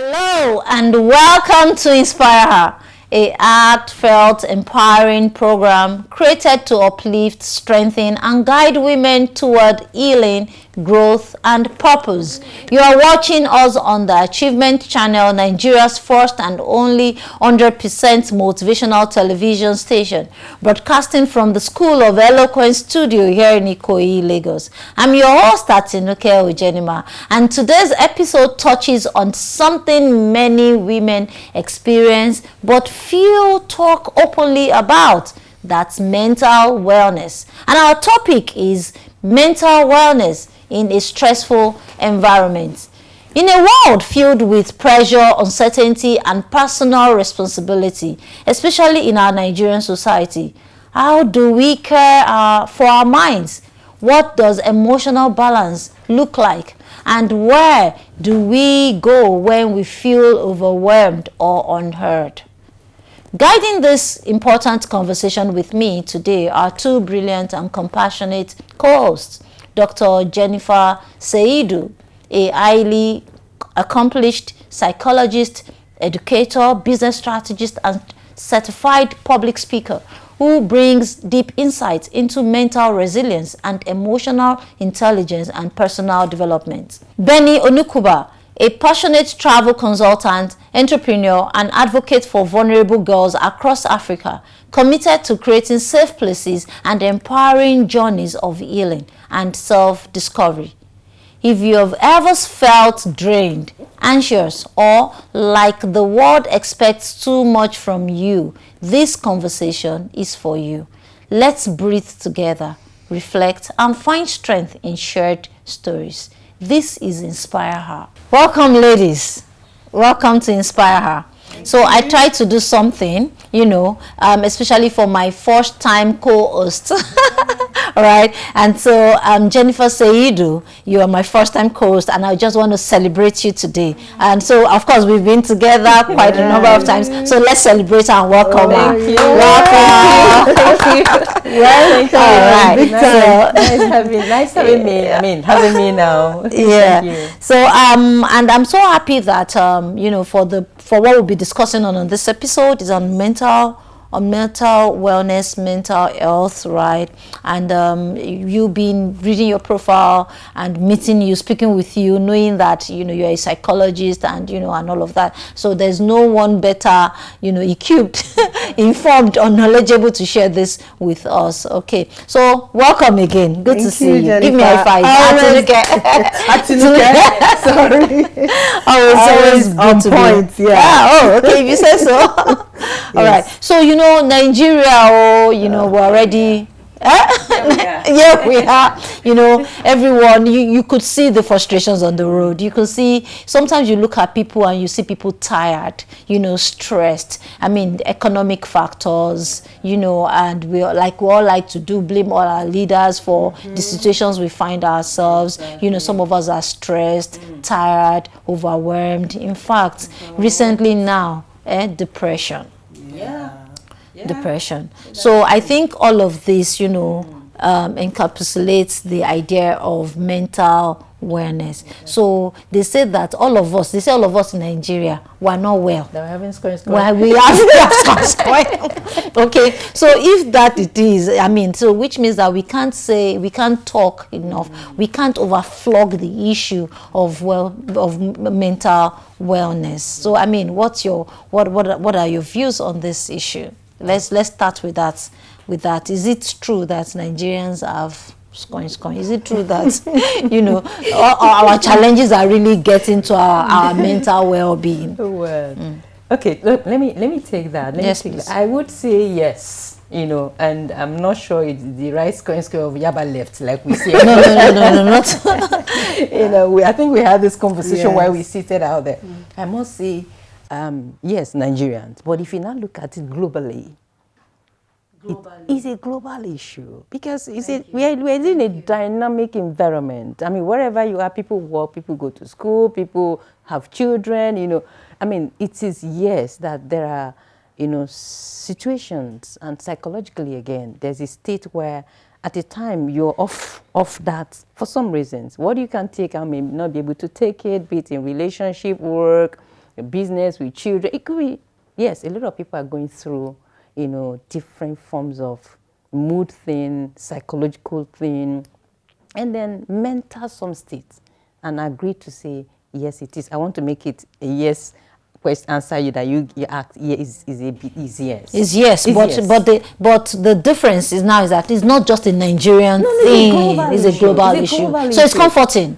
Hello and welcome to Inspire Her, a heartfelt, empowering program created to uplift, strengthen, and guide women toward healing, growth, and purpose. You are watching us on the Achievement Channel, Nigeria's first and only 100% motivational television station, broadcasting from the School of Eloquence studio here in Ikoyi, Lagos. I'm your host, Atinuke Odjenima, and today's episode touches on something many women experience but few talk openly about. That's mental wellness. And our topic is mental wellness in a stressful environment. In a world filled with pressure, uncertainty, and personal responsibility, especially in our Nigerian society, how do we care for our minds? What does emotional balance look like? And where do we go when we feel overwhelmed or unheard? Guiding this important conversation with me today are two brilliant and compassionate co-hosts. Dr. Jennifer Seidu, a highly accomplished psychologist, educator, business strategist, and certified public speaker who brings deep insights into mental resilience and emotional intelligence and personal development. Bennie Onukwuba, a passionate travel consultant, entrepreneur, and advocate for vulnerable girls across Africa, committed to creating safe places and empowering journeys of healing and self-discovery. If you have ever felt drained, anxious, or like the world expects too much from you, this conversation is for you. Let's breathe together, reflect, and find strength in shared stories. This is Inspire Her. Welcome, ladies. Welcome to Inspire Her. So I try to do something, especially for my first time co-host. All right. And so Jennifer Seidu, you are my first time co-host, and I just want to celebrate you today. And so, of course, we've been together quite a number of times. So let's celebrate and welcome her. Thank you. Welcome. Thank you. Well, all right. Big time. Nice having me. I mean, having me now. Yeah. Thank you. So and I'm so happy that for what we'll be discussing on this episode is on mental wellness, mental health, right? And you've been reading your profile and meeting you, speaking with you, knowing that you're a psychologist and and all of that. So there's no one better equipped, informed, or knowledgeable to share this with us. Okay, so welcome again. Good to see you. Jennifer. Give me a high five. Atinuke. Sorry. Always good on to point. be. Yeah. Oh, okay. If you say so. All right. So Nigeria. We're already. Yeah, we are. Everyone. You could see the frustrations on the road. You could see. Sometimes you look at people and you see people tired. Stressed. I mean, economic factors. And we all like to blame all our leaders for the situations we find ourselves. Some of us are stressed, tired, overwhelmed. In fact, recently now, depression. Depression. So I think all of this, encapsulates the idea of mental wellness. So they say all of us in Nigeria, we're not well. They're having scoring. Well, we have scoring. Okay, so if that it is, so which means that we can't talk enough. We can't overflog the issue of mental wellness. So what are your views on this issue? Let's start with that. Is it true that Nigerians have scoring? Is it true that our challenges are really getting to our mental well-being? Well, okay. Look, let me take that. Yes, please. I would say yes. And I'm not sure it's the right scoring of Yaba left, like we say. No, not. I think we had this conversation Yes. while we seated out there. I must say, yes, Nigerians. But if you now look at it globally, it is a global issue because we're in a dynamic environment. Wherever you are, people work, people go to school, people have children. It is yes that there are situations, and psychologically again, there's a state where at a time you're off that for some reasons. What you can take, I may not be able to take it, be it in relationship, work, business, with children. It could be, yes, a lot of people are going through, different forms of mood thing, psychological thing, and then mental some states, and agree to say, yes, it is. I want to make it a yes question answer you that you ask yes is yes. Is yes, but the difference is now is that it's not just a Nigerian thing. It's a global issue. So it's comforting.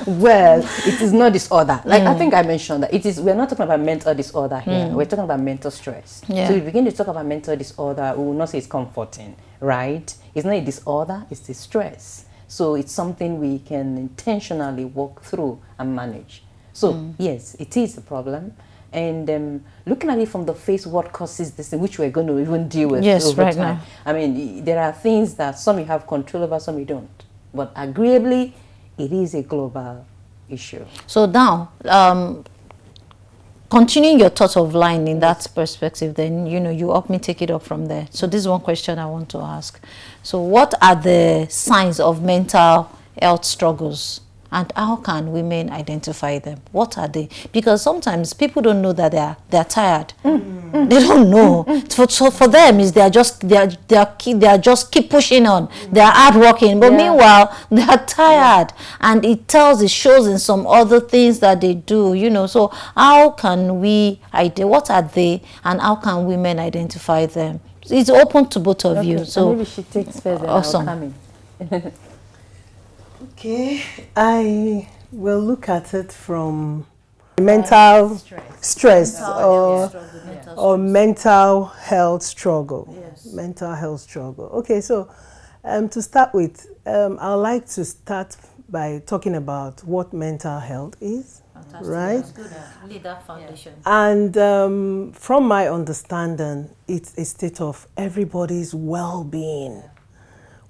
Well, it is not disorder. Like I think I mentioned that we're not talking about mental disorder here. We're talking about mental stress. Yeah. So if we begin to talk about mental disorder, we will not say it's comforting, right? It's not a disorder, it's a stress. So it's something we can intentionally walk through and manage. So yes, it is a problem. And looking at it from the face, what causes this, which we're going to even deal with over time. Now. I mean, there are things that some you have control over, some you don't. But agreeably, it is a global issue. So now, continuing your thought of line in that perspective, then, you help me take it up from there. So this is one question I want to ask. So what are the signs of mental health struggles? And how can women identify them? What are they? Because sometimes people don't know that they're tired. They don't know. So for them, is they are just keep pushing on. They are hardworking, but meanwhile they are tired, and it shows in some other things that they do. So how can we what are they, and how can women identify them? It's open to both of you. So maybe she takes first. Awesome. Okay, I will look at it from mental stress or mental health struggle. Yes. Mental health struggle. Okay, so to start with, I'd like to start by talking about what mental health is. Fantastic. Right? That's good. Leader Foundation. And from my understanding, it's a state of everybody's well-being.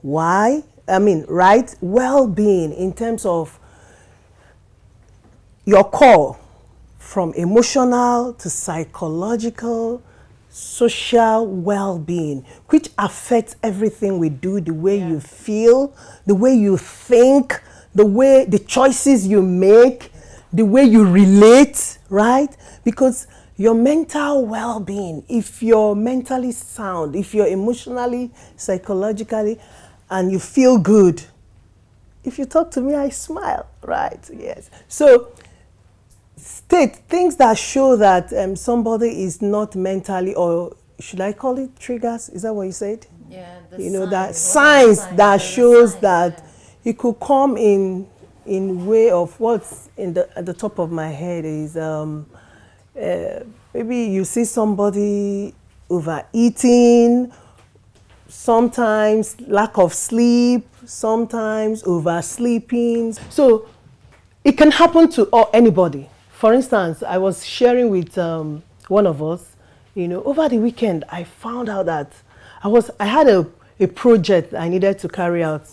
Why? Right? Well-being in terms of your core, from emotional to psychological, social well-being, which affects everything we do, the way you feel, the way you think, the choices you make, the way you relate, right? Because your mental well-being, if you're mentally sound, if you're emotionally, psychologically, and you feel good. If you talk to me, I smile, right? Yes. So, things that show that somebody is not mentally, or should I call it triggers? Is that what you said? Yeah. That signs that shows that it could come in way of what's at the top of my head is maybe you see somebody overeating. Sometimes lack of sleep, sometimes oversleeping. So it can happen to anybody. For instance, I was sharing with one of us, over the weekend, I found out that I had a project I needed to carry out.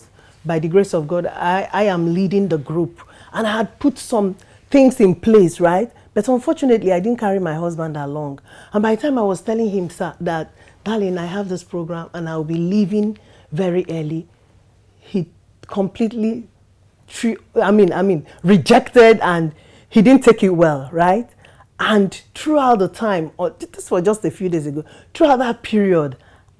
By the grace of God, I am leading the group, and I had put some things in place, right? But unfortunately, I didn't carry my husband along. And by the time I was telling him that, darling, I have this program and I'll be leaving very early, he completely rejected, and he didn't take it well, right? And throughout the time, this was just a few days ago, throughout that period,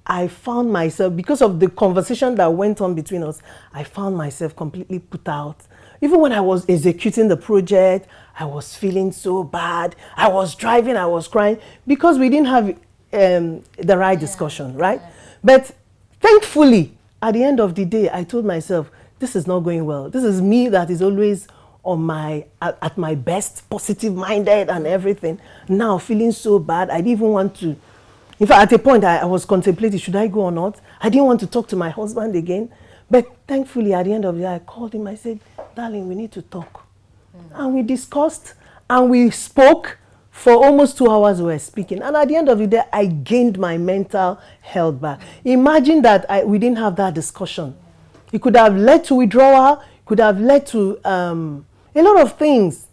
I found myself, because of the conversation that went on between us, I found myself completely put out. Even when I was executing the project, I was feeling so bad. I was driving, I was crying, because we didn't have the right discussion, right? Yeah. But thankfully, at the end of the day, I told myself, this is not going well. This is me that is always at my best, positive-minded and everything. Now feeling so bad, I didn't even want to. In fact, at a point, I was contemplating, should I go or not? I didn't want to talk to my husband again. But thankfully, at the end of the day, I called him. I said, darling, we need to talk. And we discussed, and we spoke. For almost 2 hours we were speaking. And at the end of the day, I gained my mental health back. Imagine that we didn't have that discussion. It could have led to withdrawal, could have led to a lot of things,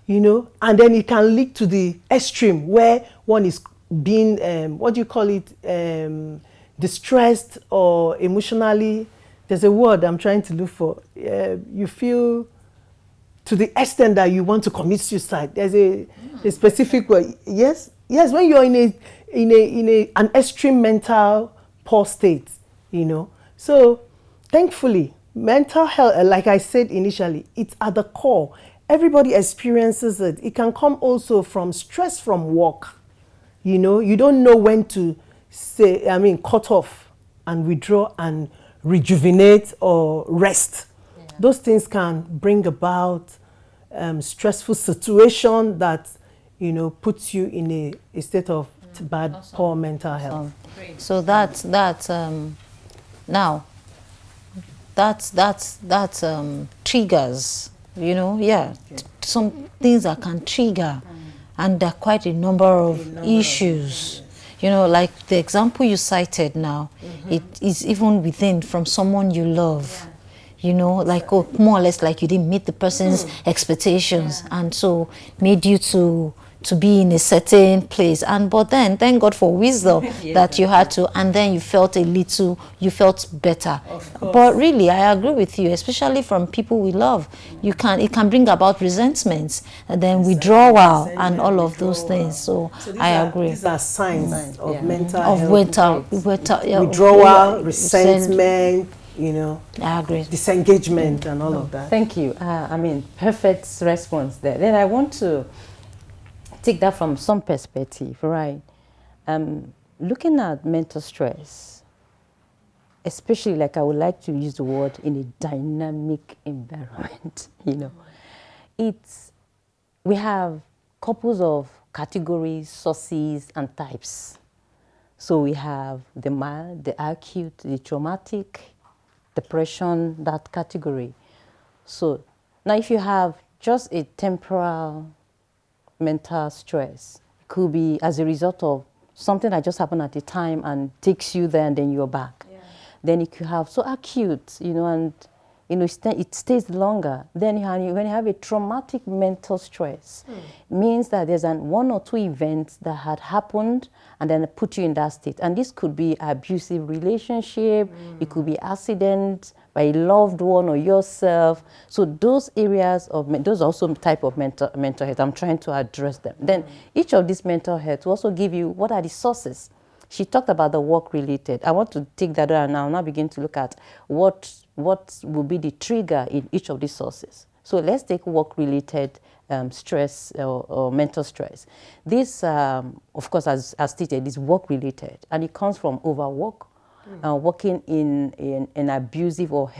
and then it can lead to the extreme where one is being, distressed or emotionally. There's a word I'm trying to look for. You feel to the extent that you want to commit suicide. There's a specific way. Yes, when you're in an extreme mental poor state, you know. So thankfully, mental health, like I said initially, it's at the core. Everybody experiences it. It can come also from stress from work. You know, you don't know when to cut off and withdraw and rejuvenate or rest. Yeah. Those things can bring about stressful situation that, you know, puts you in a state of bad, poor mental health. So that's now that's triggers, you know, some things that can trigger, and there are quite a number of issues. You know, like the example you cited now, it is even within from someone you love. You know, like more or less like you didn't meet the person's expectations, and so made you to be in a certain place. But then thank God for wisdom that you had to, and then you felt you felt better. But really, I agree with you, especially from people we love. It can bring about resentments and then withdrawal and all of those things. So I agree. These are signs of mental health. Withdrawal, resentment, you know, I agree. Disengagement and all of that. Thank you. Perfect response there. Then I want to take that from some perspective, right? Looking at mental stress, especially, like I would like to use the word, in a dynamic environment, you know. We have couples of categories, sources, and types. So we have the mild, the acute, the traumatic, depression, that category. So now if you have just a temporal mental stress, it could be as a result of something that just happened at the time and takes you there and then you're back. Yeah. Then it could have so acute, you know, and you know, it stays longer. Then when you have a traumatic mental stress, it means that there's one or two events that had happened and then put you in that state. And this could be abusive relationship, it could be accident by a loved one or yourself. So those areas those are also type of mental health. I'm trying to address them. Then each of these mental health will also give you what are the sources. She talked about the work-related. I want to take that and now begin to look at what will be the trigger in each of these sources. So let's take work-related stress or mental stress. This, of course, as stated, is work-related, and it comes from overwork, working in an abusive or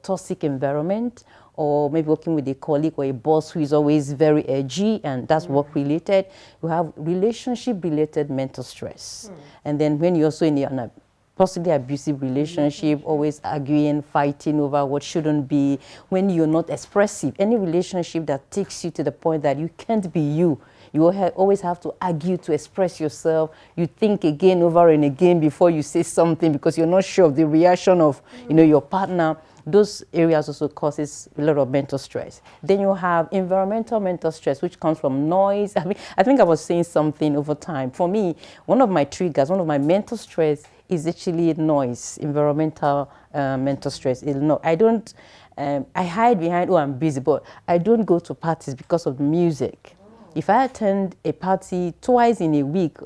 toxic environment, or maybe working with a colleague or a boss who is always very edgy, and that's work-related. You have relationship-related mental stress. And then when you're also in a possibly abusive relationship, always arguing, fighting over what shouldn't be, when you're not expressive, any relationship that takes you to the point that you can't be you, you always have to argue to express yourself. You think again, over and again before you say something because you're not sure of the reaction of your partner. Those areas also causes a lot of mental stress. Then you have environmental mental stress, which comes from noise. I think I was saying something over time. For me, one of my triggers, one of my mental stress is actually noise, environmental mental stress. I don't, I hide behind, I'm busy, but I don't go to parties because of music. If I attend a party twice in a week,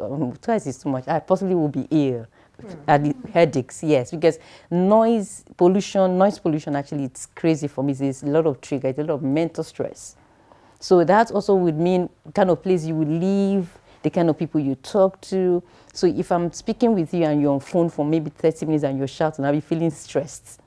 twice is too much, I possibly will be ill. Headaches, yes, because noise pollution actually, it's crazy for me. There's a lot of trigger, it's a lot of mental stress. So that also would mean the kind of place you would live, the kind of people you talk to. So if I'm speaking with you and you're on phone for maybe 30 minutes and you're shouting, I'll be feeling stressed.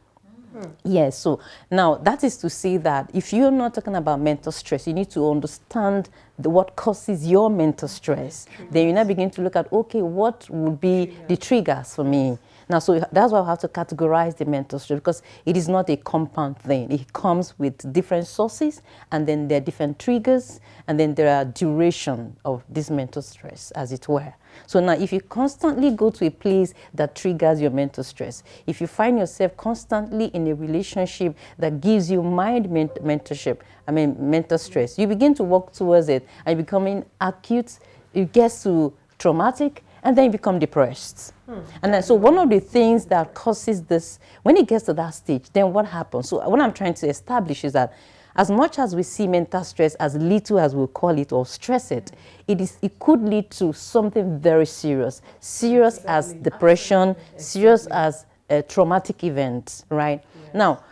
Yes, so now that is to say that if you're not talking about mental stress, you need to understand what causes your mental stress. Then you now begin to look at, okay, what would be the triggers for me? Now, so that's why I have to categorize the mental stress, because it is not a compound thing. It comes with different sources, and then there are different triggers, and then there are duration of this mental stress, as it were. So now, if you constantly go to a place that triggers your mental stress, if you find yourself constantly in a relationship that gives you mental stress, you begin to work towards it, and you're becoming acute, it gets to traumatic, and then you become depressed. And then, so one of the things that causes this, when it gets to that stage, then what happens? So what I'm trying to establish is that as much as we see mental stress as little as we call it or stress it, it could lead to something very serious. Serious as depression, serious as a traumatic event, right? Yes. Now,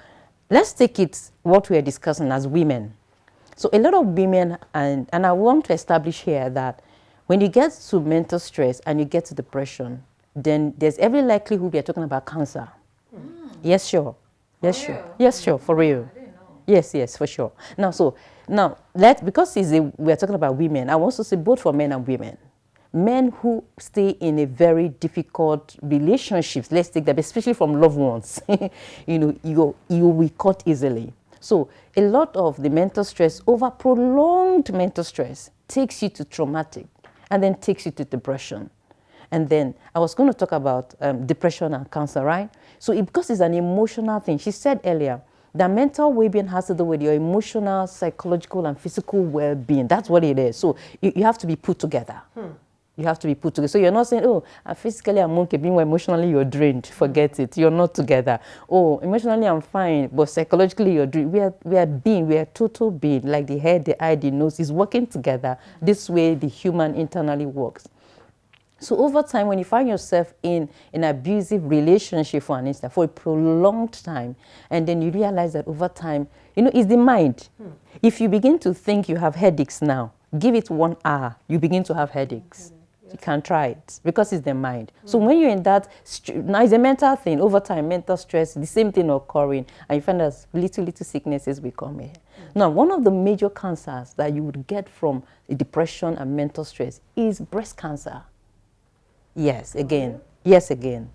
let's take it what we are discussing as women. So a lot of women, and I want to establish here that when you get to mental stress and you get to depression, then there's every likelihood we are talking about cancer. Yes, sure. Yes, sure. Yes, sure, for real. Yes, for sure. Now, because we are talking about women, I want to say both for men and women. Men who stay in a very difficult relationships, let's take that, especially from loved ones, you will be caught easily. So a lot of the mental stress, over prolonged mental stress, takes you to traumatic and then takes you to depression. And then I was going to talk about depression and cancer, right? So because it's an emotional thing, she said earlier that mental well-being has to do with your emotional, psychological, and physical well-being. That's what it is. So you have to be put together. You have to be put together. So you're not saying, oh, physically I'm okay, being emotionally you're drained. Forget it. You're not together. Oh, emotionally I'm fine, but psychologically you're drained. We are total being, like the head, the eye, the nose is working together. This way the human internally works. So over time, when you find yourself in an abusive relationship, for instance, for a prolonged time, and then you realize that over time, it's the mind. If you begin to think you have headaches now, give it 1 hour, you begin to have headaches. You can try it because it's the mind. So when you're in that, now it's a mental thing. Over time, mental stress, the same thing occurring, and you find that little sicknesses will come here. Now, one of the major cancers that you would get from depression and mental stress is breast cancer. Yes, again.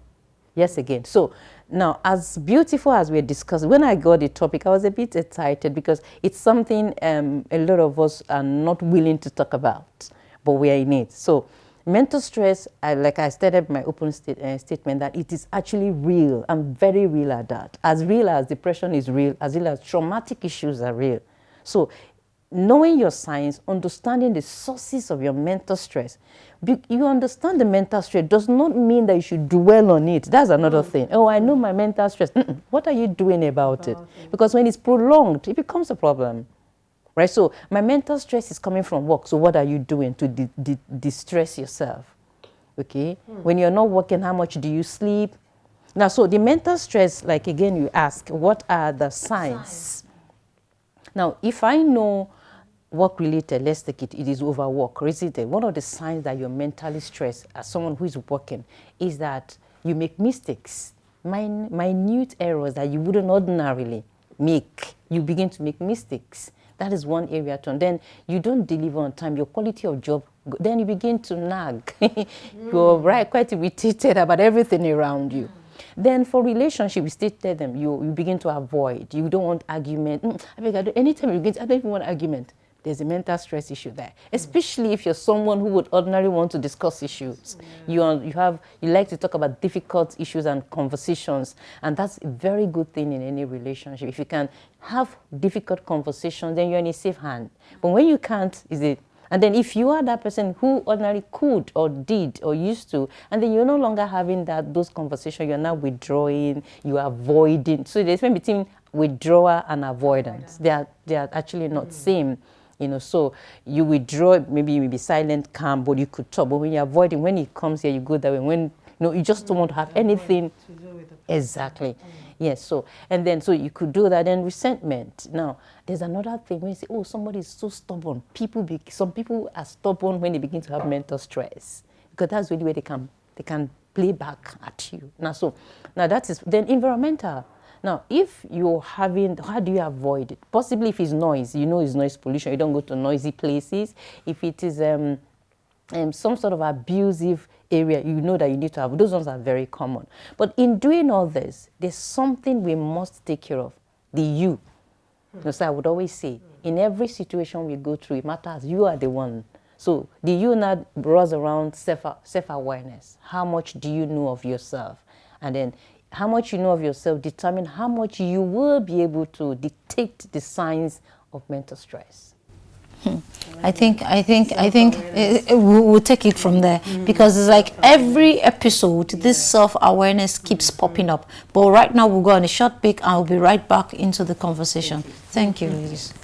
So now, as beautiful as we're discussing, when I got the topic, I was a bit excited because it's something a lot of us are not willing to talk about, but we are in it. So mental stress, like I stated my open statement, that it is actually real and very real at that. As real as depression is real as traumatic issues are real. So knowing your signs, understanding the sources of your mental stress. You understand the mental stress does not mean that you should dwell on it. That's another thing. Oh, I know my mental stress. What are you doing about it? Because when it's prolonged, it becomes a problem. Right? So my mental stress is coming from work. So what are you doing to distress yourself? Okay? When you're not working, how much do you sleep? Now, so the mental stress, like again, you ask, what are the signs? Now, if I know work-related, let's take it, it is overwork. One of the signs that you're mentally stressed as someone who is working is that you make mistakes, minute errors that you wouldn't ordinarily make. You begin to make mistakes. That is one area to. And then you don't deliver on time. Your quality of job, then you begin to nag. You're quite irritated about everything around you. Then for relationship, you still tell them, you begin to avoid. You don't want argument. Anytime you get, I don't even want argument. There's a mental stress issue there, especially if you're someone who would ordinarily want to discuss issues. You like to talk about difficult issues and conversations, and that's a very good thing in any relationship. If you can have difficult conversations, then you're in a safe hand. But when you can't, and then if you are that person who ordinarily could or did or used to, and then you're no longer having those conversations, you're now withdrawing, you're avoiding. So there's a difference between withdrawal and avoidance. They are actually not same. So you withdraw, maybe you will be silent, calm, but you could talk. But when you're avoiding, when it comes here, you go that way. When you just don't want to have anything. Exactly. Yes. So so you could do that. And resentment. Now, there's another thing when you say, oh, somebody is so stubborn. Some people are stubborn when they begin to have mental stress, because that's really where they can play back at you. Now that is then environmental. Now, if you're having, how do you avoid it? Possibly if it's noise, it's noise pollution, you don't go to noisy places. If it is some sort of abusive area, that you need to have, those ones are very common. But in doing all this, there's something we must take care of, the you. So I would always say, in every situation we go through, it matters, you are the one. So the you now runs around self-awareness. How much do you know of yourself? And then how much you know of yourself determine how much you will be able to detect the signs of mental stress. I think we'll take it from there, because it's like every episode this self-awareness keeps popping up. But right now we'll go on a short break and I'll be right back into the conversation. Thank you, ladies.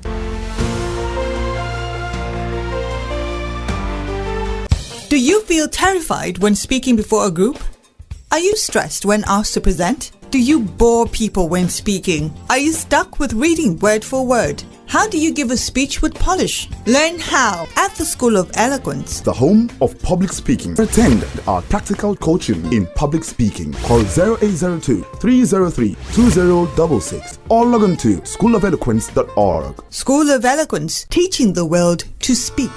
Do you feel terrified when speaking before a group? Are you stressed when asked to present? Do you bore people when speaking? Are you stuck with reading word for word? How do you give a speech with polish? Learn how at the School of Eloquence, the home of public speaking. Attend our practical coaching in public speaking. Call 0802-303-2066 or log on to schoolofeloquence.org. School of Eloquence, teaching the world to speak.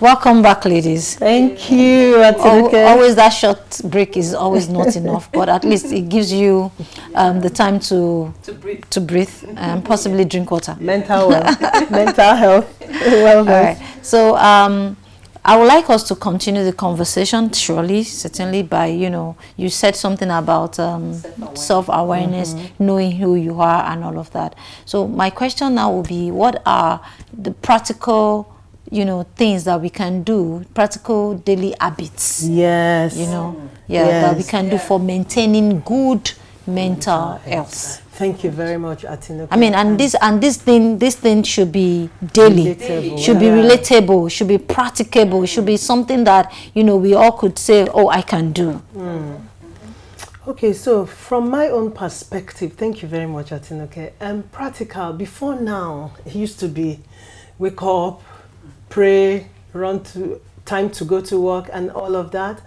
Welcome back, ladies. Thank you, Atinuke. Always that short break is always not enough, but at least it gives you the time to breathe and possibly drink water. Mental health, wellness. All right. So I would like us to continue the conversation, certainly by, you said something about self-awareness, knowing who you are and all of that. So my question now will be, what are the practical things that we can do, practical daily habits. Yes. That we can do for maintaining good mental health. Thank you very much, Atinuke. I mean, and this thing should be daily, should be relatable, should be practicable, should be something that we all could say, oh, I can do. Okay, so from my own perspective, thank you very much, Atinuke. Practical. Before now, it used to be wake up, pray, run to time to go to work and all of that.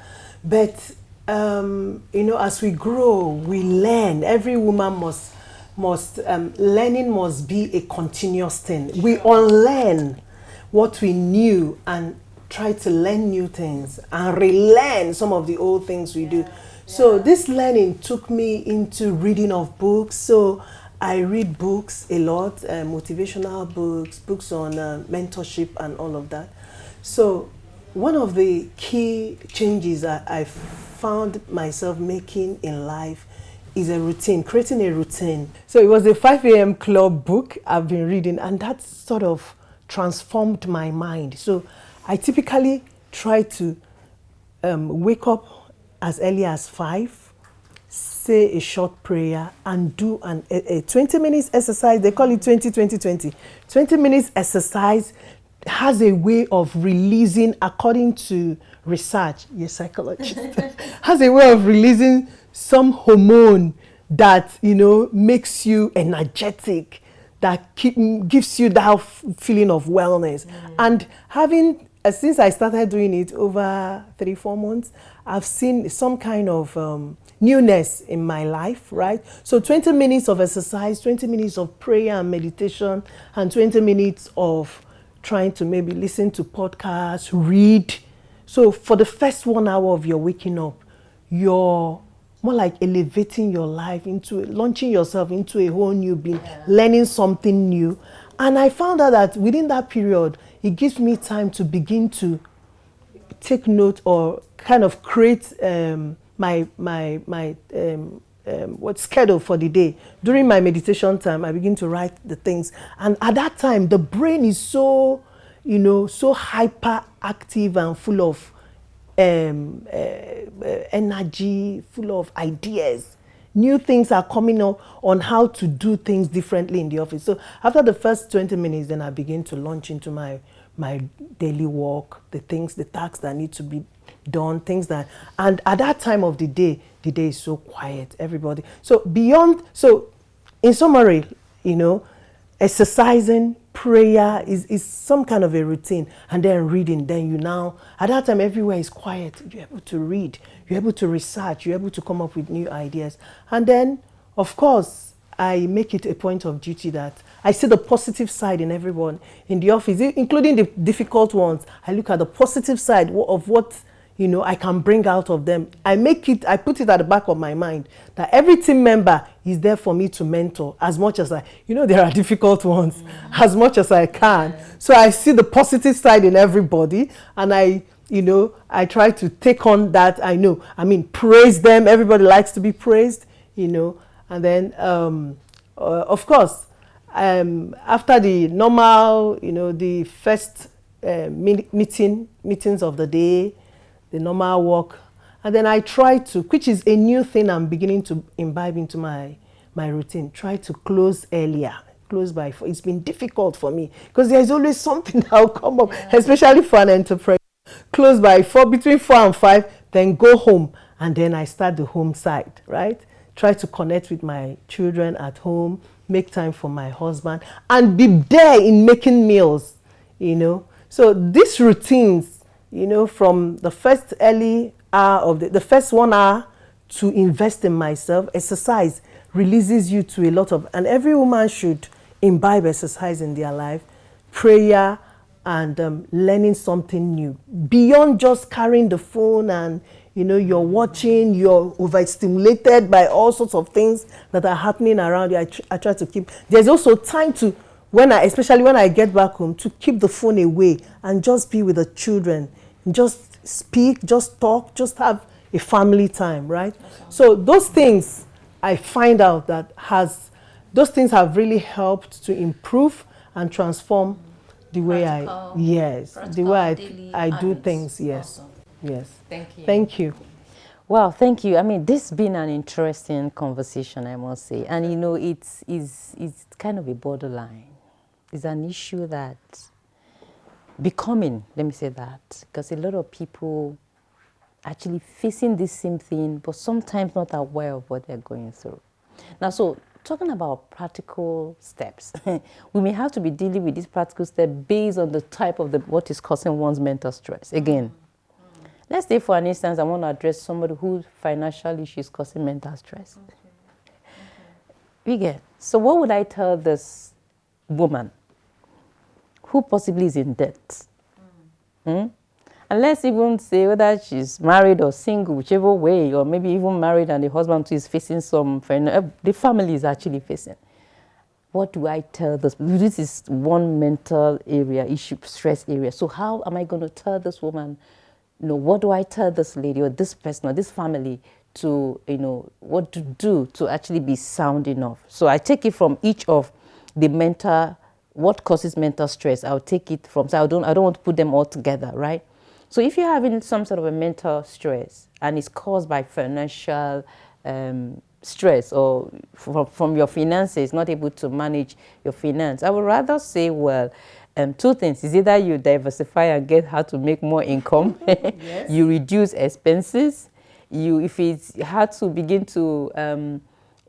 But as we grow, we learn. Every woman must learning must be a continuous thing. We unlearn what we knew and try to learn new things and relearn some of the old things we do. So this learning took me into reading of books. So I read books a lot, motivational books on mentorship and all of that. So one of the key changes I found myself making in life is a routine, creating a routine. So it was a 5 a.m. club book I've been reading, and that sort of transformed my mind. So I typically try to wake up as early as 5, say a short prayer, and do a 20 minutes exercise. They call it 20-20-20. 20 minutes exercise has a way of releasing, according to research, you're a psychologist, has a way of releasing some hormone that, makes you energetic, that gives you that feeling of wellness. And having, since I started doing it over 3-4 months, I've seen some kind of newness in my life, right? So 20 minutes of exercise, 20 minutes of prayer and meditation, and 20 minutes of trying to maybe listen to podcasts, read. So for the first 1 hour of your waking up, you're more like elevating your life launching yourself into a whole new being, learning something new. And I found out that within that period, it gives me time to begin to take note or kind of create my schedule for the day. During my meditation time, I begin to write the things. And at that time, the brain is so, so hyperactive and full of energy, full of ideas. New things are coming up on how to do things differently in the office. So after the first 20 minutes, then I begin to launch into my daily work, the tasks that need to be done, and at that time of the day is so quiet, everybody. So in summary, exercising, prayer is some kind of a routine, and then reading. Then at that time everywhere is quiet. You're able to read, you're able to research, you're able to come up with new ideas. And then, of course, I make it a point of duty that I see the positive side in everyone in the office, including the difficult ones. I look at the positive side of what I can bring out of them. I put it at the back of my mind that every team member is there for me to mentor as much as there are difficult ones, as much as I can. So I see the positive side in everybody, and I you know, I try to take on that. I know, I mean, praise them. Everybody likes to be praised, you know. And then, of course, after the normal, you know, the first meetings of the day, the normal work, and then I try to, which is a new thing I'm beginning to imbibe into my routine, try to close earlier, close by 4. It's been difficult for me because there's always something that will come up, especially for an entrepreneur. Close by 4, between 4 and 5, then go home, and then I start the home side, right? Try to connect with my children at home, make time for my husband, and be there in making meals, you know. So these routines, you know, from the first early hour of the first 1 hour to invest in myself, exercise releases you to a lot of, and every woman should imbibe exercise in their life, prayer, and learning something new beyond just carrying the phone and, you know, you're watching, you're overstimulated by all sorts of things that are happening around you. I try to keep, there's also time to, especially when I get back home, to keep the phone away and just be with the children, just speak, just talk, just have a family time, right? So those things, I find out that those things have really helped to improve and transform the way I do things. Yes. Awesome. Yes. Thank you. Thank you. Well, thank you. I mean, this has been an interesting conversation, I must say. And, you know, it's kind of a borderline. It's an issue that becoming, let me say that, because a lot of people actually facing this same thing, but sometimes not aware of what they're going through. Now, so talking about practical steps, we may have to be dealing with this practical step based on the type of what is causing one's mental stress. Again, let's say for an instance, I want to address somebody whose financial issue is causing mental stress. So what would I tell this woman who possibly is in debt? And let's even say whether she's married or single, whichever way, or maybe even married and the husband is facing the family is actually facing. What do I tell this? This is one mental issue, stress area. So how am I going to tell this woman, you know, what do I tell this lady or this person or this family to, you know, what to do to actually be sound enough? So I take it from each of the what causes mental stress. I'll take it from, so I don't want to put them all together, right? So if you're having some sort of a mental stress and it's caused by financial stress or from your finances, not able to manage your finance, I would rather say, well, 2 things. Is either you diversify and get how to make more income, yes. You reduce expenses, if it's hard to begin to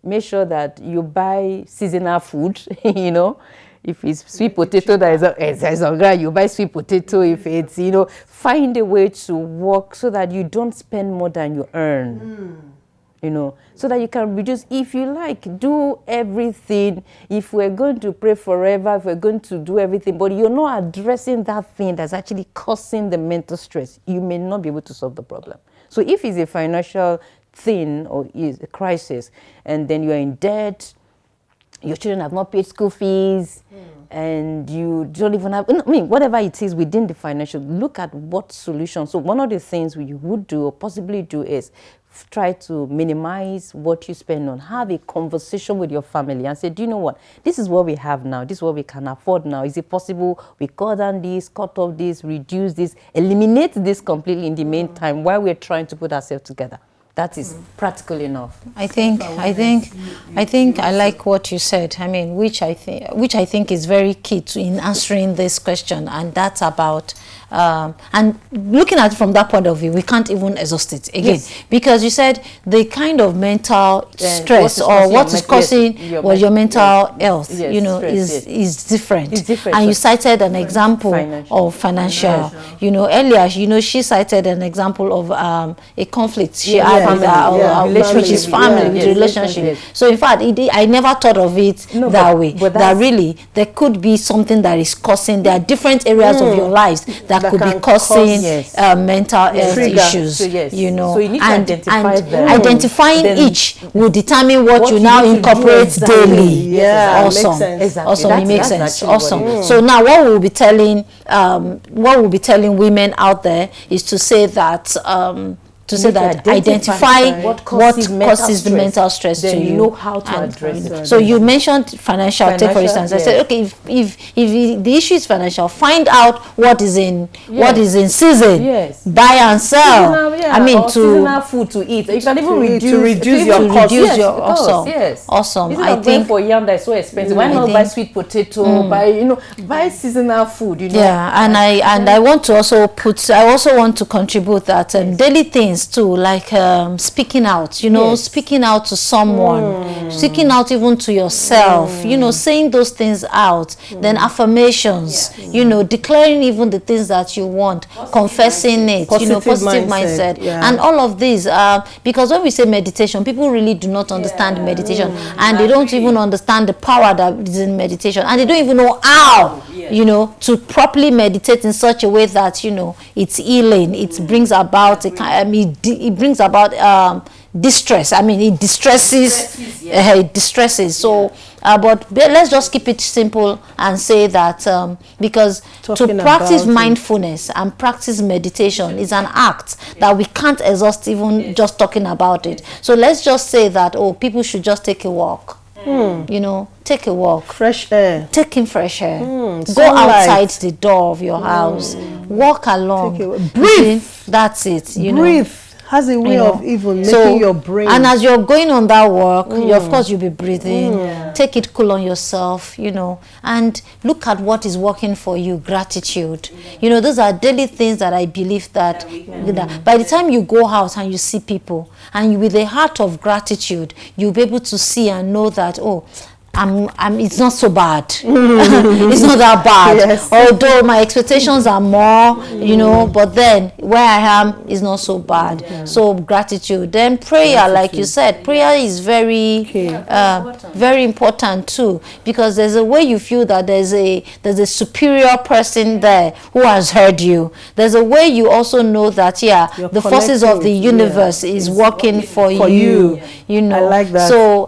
make sure that you buy seasonal food, you know. If it's sweet potato that is on ground, you buy sweet potato. If it's, you know, find a way to work so that you don't spend more than you earn, you know, so that you can reduce. If you like, do everything. If we're going to pray forever, if we're going to do everything, but you're not addressing that thing that's actually causing the mental stress, you may not be able to solve the problem. So if it's a financial thing or is a crisis, and then you're in debt, your children have not paid school fees, and you don't even have, I mean, whatever it is within the financial, look at what solution. So one of the things you would do or possibly do is try to minimize what you spend on. Have a conversation with your family and say, do you know what? This is what we have now. This is what we can afford now. Is it possible we cut down this, cut off this, reduce this, eliminate this completely in the meantime while we're trying to put ourselves together? That is practical enough. I think I like what you said. I mean, which I think is very key in answering this question, and that's about and looking at it from that point of view, we can't even exhaust it again, yes. Because you said the kind of mental stress or what is causing your mental health, yes, you know, stress, is different. It's different. And you cited an example of financial. You know, earlier, you know, she cited an example of a conflict she had which is family, with relationship. So in fact, I never thought of it that way. But that really there could be something that is causing. There are different areas of your lives that could be causing mental health issues. You know, so you need to identify them. Identifying each will determine what you now incorporate daily. Yeah, awesome. Exactly. Awesome. It makes sense. Awesome. So now, what we'll be telling women out there is to say that identify what causes the mental stress to you. Know how to address it. So you mentioned financial. Take for instance, I said, okay, if the issue is financial, find out what is in season. Yes. Buy and sell. I mean, or seasonal food to eat. You can even reduce your cost. Awesome. Yes. Awesome. I think for yam that is so expensive. Why not buy sweet potato? Buy seasonal food. Yeah, and I want to also want to contribute that daily things too, like speaking out, speaking out to someone, speaking out even to yourself, saying those things out, then affirmations, declaring even the things that you want, confessing it, positive mindset. And all of these, because when we say meditation, people really do not understand meditation, and they don't even understand the power that is in meditation, and they don't even know how, to properly meditate in such a way that, it's healing, it brings about it brings about distress. I mean, it distresses. It distresses. So, but let's just keep it simple and say that because to practice mindfulness and practice meditation is an act that we can't exhaust even just talking about it. So let's just say that people should just take a walk. Take a walk. Fresh air. Taking fresh air. Go outside the door of your house. Walk along. Breathe. That's it. Breathe has a way of even making your brain. And as you're going on that walk, of course you'll be breathing. Take it cool on yourself, and look at what is working for you. Gratitude. Those are daily things that I believe that by the time you go out and you see people, and with a heart of gratitude, you'll be able to see and know that, it's not so bad. It's not that bad. Yes. Although my expectations are more, but then where I am is not so bad. So gratitude. Then prayer, like you said, prayer is very, very important too, because there's a way you feel that there's a superior person there who has heard you. There's a way you also know that the forces of the universe is working for you. I like that. So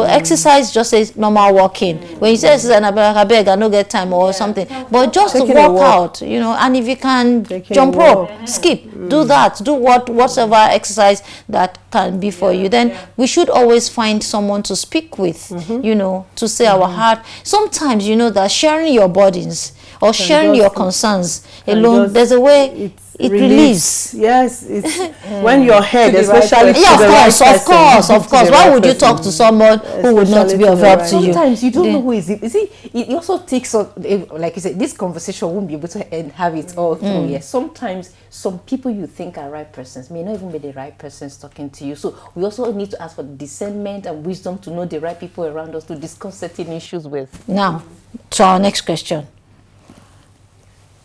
exercise just says normal walking. When you say I beg, I don't get time or something, but just walk out, and if you can jump rope, skip, do that, do whatever exercise that can be for you. Then we should always find someone to speak with, to say our heart. Sometimes that sharing your burdens or sharing your concerns alone, there's a way it relieves. Yes, it's when your head, especially of course. Why would you talk to someone who would not be of help to you? Sometimes you don't know who is it. You see, it also takes, like you said, this conversation won't be able to have it all through. Yes, sometimes some people you think are right persons may not even be the right persons talking to you. So we also need to ask for discernment and wisdom to know the right people around us to discuss certain issues with. Now, to our next question.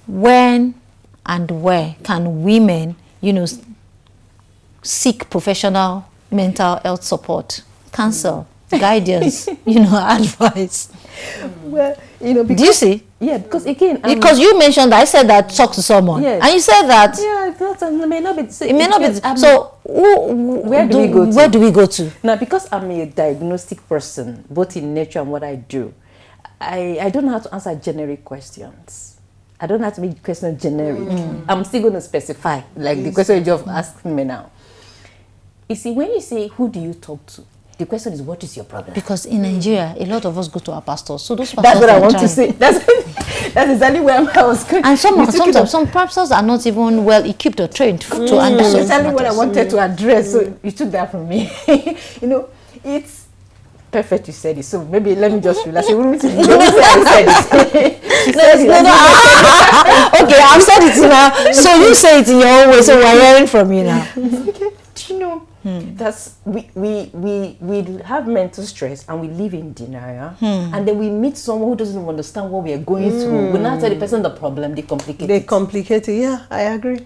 When and where can women, seek professional mental health support, counsel, guidance, advice? Well, do you see? Yeah, because again, because you mentioned, I said that talk to someone, and you said that. Yeah, it may not be. It may not be. So where do we go to? Now, because I'm a diagnostic person, both in nature and what I do, I don't know how to answer generic questions. I don't have to make the question generic. I'm still going to specify, like the question you just asked me now. You see, when you say, who do you talk to? The question is, what is your problem? Because in Nigeria, a lot of us go to our pastors. So those pastors, that's what I want to say. That's exactly where I was going. And sometimes some pastors are not even well equipped or trained to understand. That's exactly what I wanted to address. So you took that from me. It's perfect. You said it. So maybe let me just relax. You wouldn't say I said it. Okay, I've said it now. So you say it in your own way. So we're hearing from you now. Okay. Do you know? That's we have mental stress and we live in denial, and then we meet someone who doesn't understand what we are going through. We not tell the person the problem, they complicate it. Yeah, I agree.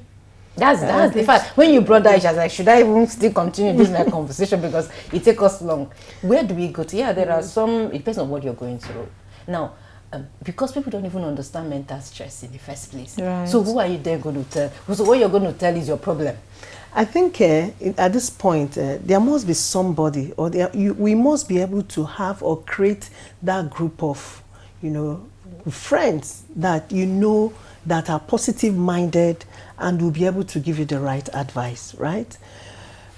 That's the fact. When you brought that, I was like, should I even still continue this my conversation because it takes us long? Where do we go to? Yeah, there are some. It depends on what you're going through. Now, because people don't even understand mental stress in the first place. Right. So who are you then going to tell? So what you're going to tell is your problem. I think at this point, there must be somebody, or we must be able to have or create that group of, friends that that are positive-minded and will be able to give you the right advice, right?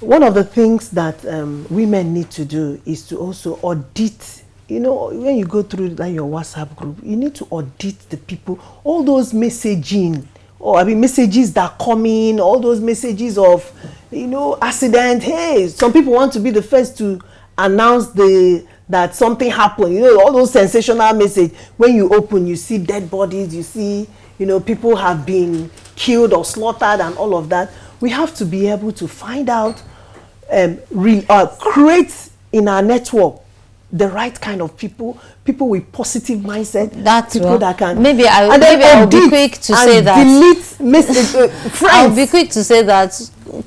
One of the things that women need to do is to also audit. When you go through your WhatsApp group, you need to audit the people, all those messaging, messages that come in, all those messages of, accident. Hey, some people want to be the first to announce that something happened. All those sensational messages. When you open, you see dead bodies, you see, people have been killed or slaughtered and all of that. We have to be able to find out, create in our network the right kind of people with positive mindset. That's people that can. Maybe I'll be quick to say that. Delete message. Friends. I'll be quick to say that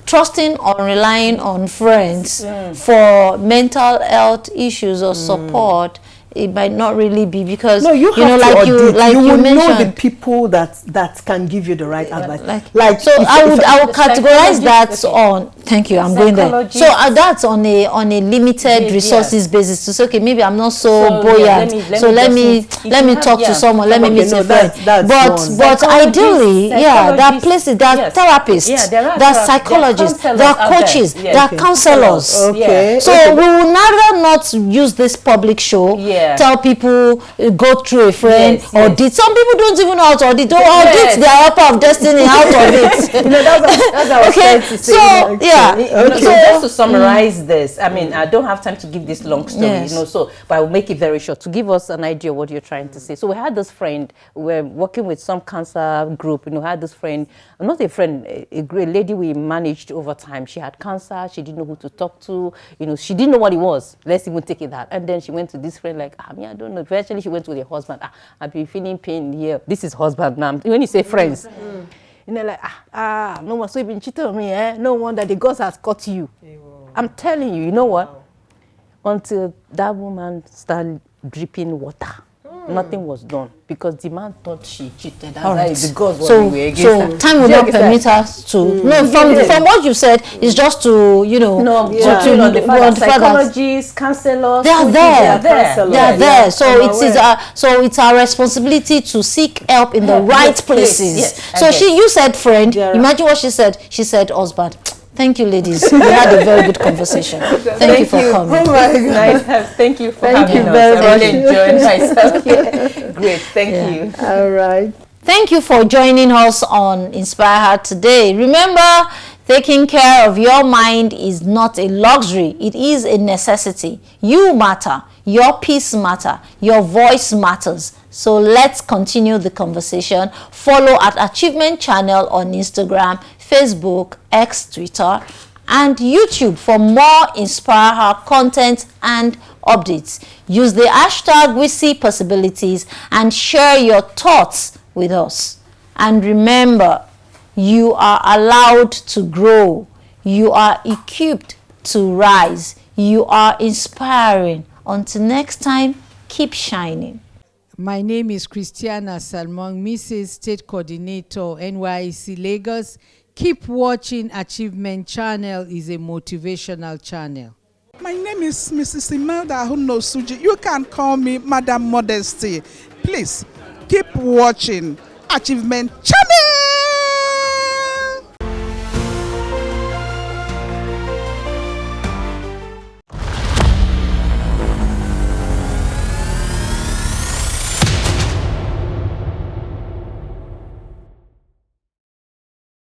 trusting or relying on friends for mental health issues or support, it might not really be, because you will know the people that can give you the right advice. So I would categorize that on. Thank you. I'm going there. So that's on a limited resources basis. To say, okay, maybe I'm not so buoyant. Let me talk to someone. Let me meet a friend. But ideally, there are places, there are therapists, there are psychologists, there are coaches, there are counselors. Okay. So we will rather not use this public show. Tell people go through a friend, audit. Some people don't even know how to audit. Don't audit their helper of destiny out of it. That's what I was trying to say. So so just to summarize this, I don't have time to give this long story, but I will make it very short to give us an idea of what you're trying to say. So we had this friend, we're working with some cancer group, had this friend, not a friend, a great lady we managed over time. She had cancer, she didn't know who to talk to, she didn't know what it was. Let's even take it that. And then she went to this friend like, I don't know. Eventually she went to the husband. I've been feeling pain here. This is husband now. When you say friends, like, no one, so you've been cheating on me, No wonder the gods has caught you. I'm telling you, you know what? Until that woman started dripping water, nothing was done because the man thought she cheated. The gods were against her. So time will not permit us to. From what you said, it's just to psychologists, counselors. They are there. So it's our responsibility to seek help in the right places. So you said friend. Imagine what she said. She said husband. Thank you, ladies. We had a very good conversation. Thank you for coming. Oh my goodness. Thank you for having us. I really enjoyed myself. Great. Thank you. All right. Thank you for joining us on Inspire Her today. Remember, taking care of your mind is not a luxury. It is a necessity. You matter. Your peace matter. Your voice matters. So let's continue the conversation. Follow at Achievement Channel on Instagram, Facebook, X, Twitter, and YouTube for more Inspire Her content and updates. Use the hashtag We See Possibilities and share your thoughts with us. And remember, you are allowed to grow. You are equipped to rise. You are inspiring. Until next time, keep shining. My name is Christiana Salmon, Mrs. State Coordinator, NYC Lagos. Keep watching Achievement Channel. Is a motivational channel. My name is Mrs. Imelda Hunosuji. You can call me Madam Modesty. Please keep watching Achievement Channel.